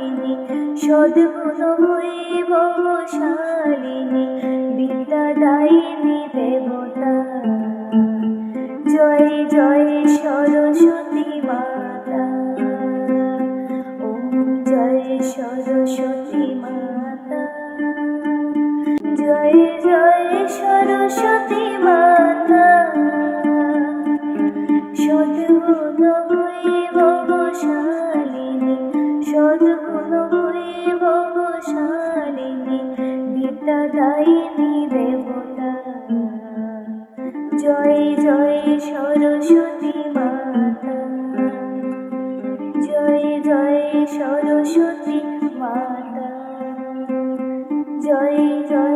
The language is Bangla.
বৈভবশালিনী সদ্গুণ বৈভবশালিনী বিদ্যাদায়িনী দেবতা। জয় জয় সরস্বতী মাতা, ওম জয় সরস্বতী মাতা। জয় জয় সরস্বতী মাতা, সদ্গুণ বৈভবশালিনী সদ্গুণ বৈভবশালিনী বিদ্যাদায়িনী দেবতা। জয় জয় সরস্বতী মাতা, জয় জয় সরস্বতী মাতা। জয় জয়